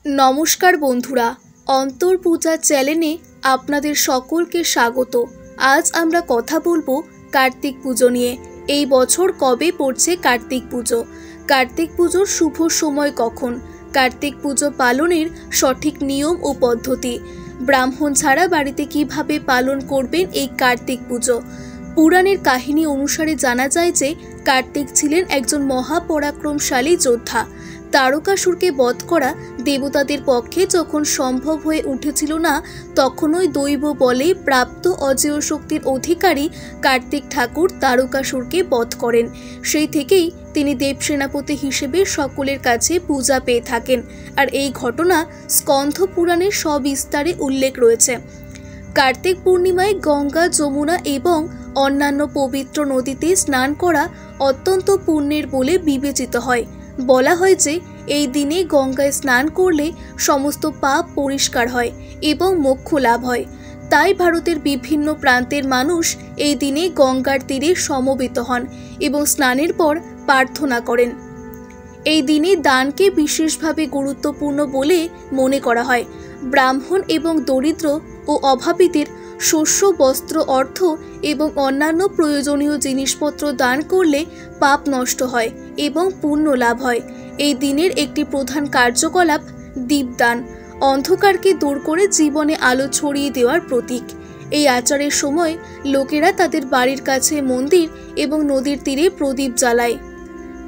नमस्कार बंधुरा अंतर पूजा चैनेले आपनादेर सकलके स्वागत। आज आमरा कथा बोलबो कार्तिक पुजो निये। एई बछर कबे पड़छे कार्तिक पुजो, कार्तिक पुजोर शुभ समय कखन, कार्तिक पुजो पालनेर सठिक नियम ओ पद्धति, ब्राह्मण छाड़ा बाड़ीते किभाबे पालन करबेन एई कार्तिक पुजो। पुराणेर काहिनी अनुसारे जाना जाय जे कार्तिक छिलेन एकजन महापराक्रमशाली योद्धा। तारकासुरके बध करा देवतादेर पक्षे जखन सम्भव हये उठेछिलो ना, तखनई दैव बले प्राप्त अजेय शक्तिर अधिकारी कार्तिक ठाकुर तारकासुरके बध करेन। सेई थेकेई तिनि देवसेनापति हिसेबे सकलेर काछे पूजा पेये थाकेन। आर एई घटना स्कन्ध पुराणे सविस्तारे उल्लेख रयेछे। कार्तिक पूर्णिमाय गंगा यमुना एवं अन्यान्य पवित्र नदीते स्नान करा अत्यंत पुण्येर बोले विवेचित हय। बला हय जे एई दिने गंगाय स्नान करले समस्त पाप परिष्कार हय एवं मोक्ष लाभ हय। ताई भारतेर विभिन्न प्रान्तेर मानुष एई दिने गंगार तीरे समवेत हन एवं स्नानेर पर प्रार्थना करेन। एई दिने दानके विशेषभावे गुरुत्वपूर्ण बोले मने करा हय। ब्राह्मण एवं दरिद्र ओ अभाबीদের शस्य वस्त्र अर्थ एवं अन्यान्य प्रयोजनीय जिनिसपत्र दान करले पाप नष्ट हय एवं पुण्य लाभ हय। এই দিনের একটি প্রধান কার্যকলাপ দীপদান, অন্ধকারকে দূর করে জীবনে আলো ছড়িয়ে দেওয়ার প্রতীক। এই আচারের সময় লোকেরা তাদের বাড়ির কাছে মন্দির এবং নদীর তীরে প্রদীপ জ্বালায়।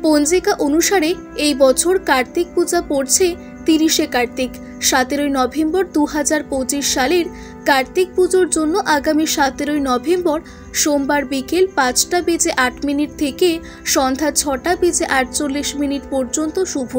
পঞ্জিকা অনুসারে এই বছর কার্তিক পূজা পড়ছে 30শে কার্তিক। 17ই নভেম্বর 2025 সালের কার্তিক পুজোর জন্য আগামী 17ই নভেম্বর সোমবার বিকেল 5:08 থেকে সন্ধ্যা 6:48 পর্যন্ত শুভ।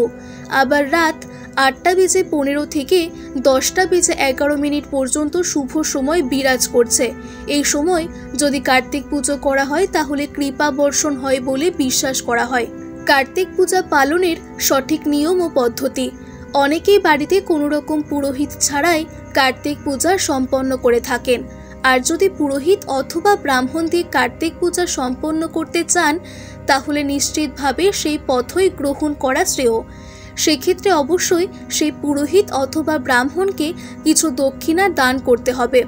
আবার রাত 8:15 থেকে 10:11 পর্যন্ত শুভ সময় বিরাজ করছে। এই সময় যদি কার্তিক পুজো করা হয় তাহলে কৃপা বর্ষণ হয় বলে বিশ্বাস করা হয়। কার্তিক পূজা পালনের সঠিক নিয়ম ও পদ্ধতি। অনেকেই বাড়িতে কোনো রকম পুরোহিত ছাড়াই কার্তিক পূজা সম্পন্ন করে থাকেন। আর যদি পুরোহিত অথবা ব্রাহ্মণ দিয়ে কার্তিক পূজা সম্পন্ন করতে চান তাহলে নিশ্চিতভাবে সেই পথই গ্রহণ করা শ্রেয়। সেক্ষেত্রে অবশ্যই সেই পুরোহিত অথবা ব্রাহ্মণকে কিছু দক্ষিণা দান করতে হবে।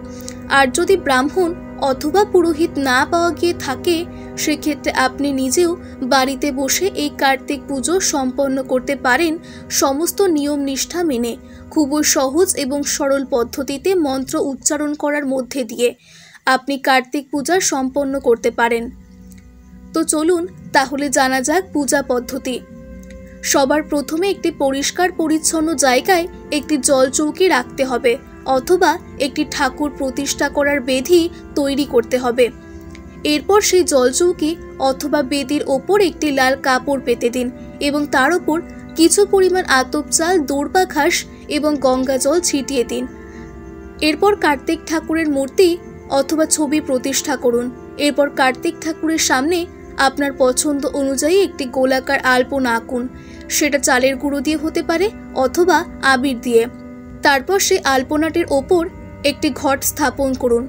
আর যদি ব্রাহ্মণ অথবা পুরোহিত না পাওয়া গিয়ে থাকে সেক্ষেত্রে আপনি নিজেও বাড়িতে বসে এই কার্তিক পুজো সম্পন্ন করতে পারেন সমস্ত নিয়ম নিষ্ঠা মেনে, খুবই সহজ এবং সরল পদ্ধতিতে মন্ত্র উচ্চারণ করার মধ্যে দিয়ে আপনি কার্তিক পূজা সম্পন্ন করতে পারেন। তো চলুন তাহলে জানা যাক পূজা পদ্ধতি। সবার প্রথমে একটি পরিষ্কার পরিচ্ছন্ন জায়গায় একটি জলচৌকি রাখতে হবে অথবা একটি ঠাকুর প্রতিষ্ঠা করার বেদি তৈরি করতে হবে। এরপর সেই জলচৌকি অথবা বেদির ওপর একটি লাল কাপড় পেতে দিন এবং তার উপর কিছু পরিমাণ আতপ চাল, দৌড়বা ঘাস এবং গঙ্গা জল ছিটিয়ে দিন। এরপর কার্তিক ঠাকুরের মূর্তি অথবা ছবি প্রতিষ্ঠা করুন। এরপর কার্তিক ঠাকুরের সামনে আপনার পছন্দ অনুযায়ী একটি গোলাকার আলপনা আঁকুন। সেটা চালের গুঁড়ো দিয়ে হতে পারে অথবা আবির দিয়ে। তারপর সেই আলপনাটির ওপর একটি ঘট স্থাপন করুন।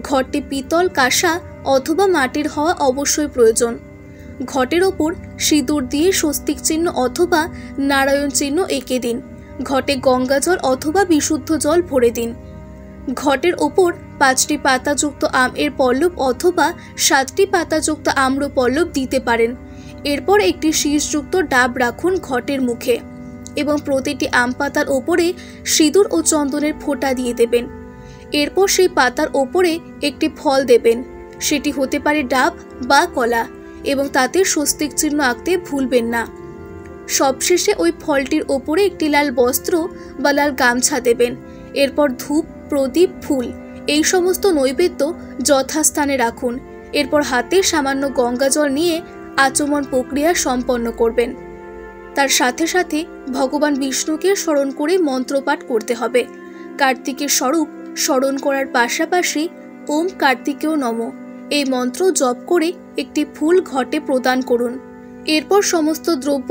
ঘরটি পিতল, কাঁসা অথবা মাটির হওয়া অবশ্যই প্রয়োজন। ঘটের ওপর সিঁদুর দিয়ে স্বস্তিক চিহ্ন অথবা নারায়ণ চিহ্ন এঁকে দিন। ঘটে গঙ্গা জল অথবা বিশুদ্ধ জল ভরে দিন। ঘটের ওপর 5টি পাতাযুক্ত আমের পল্লব অথবা 7টি পাতাযুক্ত আম্র পল্লব দিতে পারেন। এরপর একটি শীষযুক্ত ডাব রাখুন ঘটের মুখে এবং প্রতিটি আম পাতার ওপরে সিঁদুর ও চন্দনের ফোঁটা দিয়ে দেবেন। এরপর সেই পাতার ওপরে একটি ফল দেবেন, সেটি হতে পারে ডাব বা কলা, এবং তাতে স্বস্তিক চিহ্ন আঁকতে ভুলবেন না। সবশেষে ওই ফলটির ওপরে একটি লাল বস্ত্র বা লাল গামছা দেবেন। এরপর ধূপ, প্রদীপ, ফুল এই সমস্ত নৈবেদ্য যথাস্থানে রাখুন। এরপর হাতে সামান্য গঙ্গা জল নিয়ে আচমন প্রক্রিয়া সম্পন্ন করবেন। তার সাথে সাথে ভগবান বিষ্ণুকে স্মরণ করে মন্ত্রপাঠ করতে হবে। কার্তিকের স্বরূপ স্মরণ করার পাশাপাশি ওম কার্তিকেয় নমঃ এই মন্ত্র জপ করে একটি ফুল ঘটে প্রদান করুন। এরপর সমস্ত দ্রব্য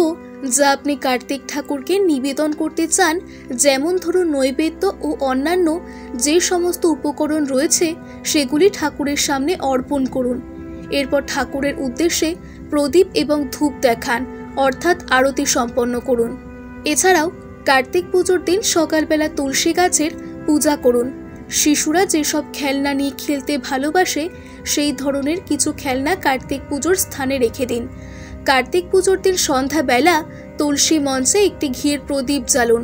যা আপনি কার্তিক ঠাকুরকে নিবেদন করতে চান, যেমন ধরুন নৈবেদ্য ও অন্যান্য যে সমস্ত উপকরণ রয়েছে সেগুলি ঠাকুরের সামনে অর্পণ করুন। এরপর ঠাকুরের উদ্দেশ্যে প্রদীপ এবং ধূপ দেখান অর্থাৎ আরতি সম্পন্ন করুন। এছাড়াও কার্তিক পুজোর দিন সকালবেলা তুলসী গাছের পূজা করুন। শিশুরা যেসব খেলনা নিয়ে খেলতে ভালোবাসে সেই ধরনের কিছু খেলনা কার্তিক পুজোর স্থানে রেখে দিন। কার্তিক পুজোর দিন সন্ধ্যাবেলা তুলসী মঞ্চে একটি ঘিয়ের প্রদীপ জ্বালুন।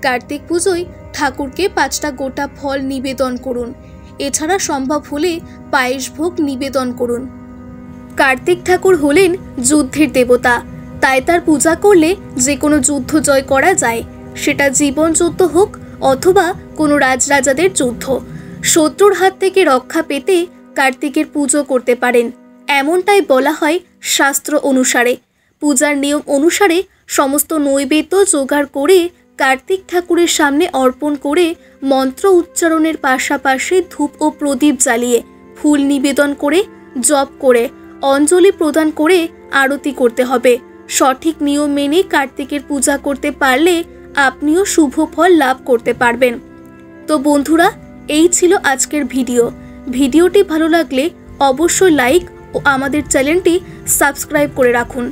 কার্তিক পুজোয় ঠাকুরকে 5টা গোটা ফল নিবেদন করুন। এছাড়া সম্ভব হলে পায়েস ভোগ নিবেদন করুন। কার্তিক ঠাকুর হলেন যুদ্ধের দেবতা, তাই তার পূজা করলে যে কোনো যুদ্ধ জয় করা যায়, সেটা জীবন যুদ্ধ হোক অথবা কোনো রাজরাজাদের যুদ্ধ। শত্রুর হাত থেকে রক্ষা পেতে কার্তিকের পুজো করতে পারেন, এমনটাই বলা হয় শাস্ত্র অনুসারে। পূজার নিয়ম অনুসারে সমস্ত নৈবেদ্য জোগাড় করে কার্তিক ঠাকুরের সামনে অর্পণ করে মন্ত্র উচ্চারণের পাশাপাশি ধূপ ও প্রদীপ জ্বালিয়ে ফুল নিবেদন করে জপ করে অঞ্জলি প্রদান করে আরতি করতে হবে। সঠিক নিয়ম মেনে কার্তিকের পূজা করতে পারলে আপনিও শুভ ফল লাভ করতে পারবেন। তো বন্ধুরা, এই ছিল আজকের ভিডিওটি ভালো লাগলে অবশ্যই লাইক ও আমাদের চ্যানেলটি সাবস্ক্রাইব করে রাখুন।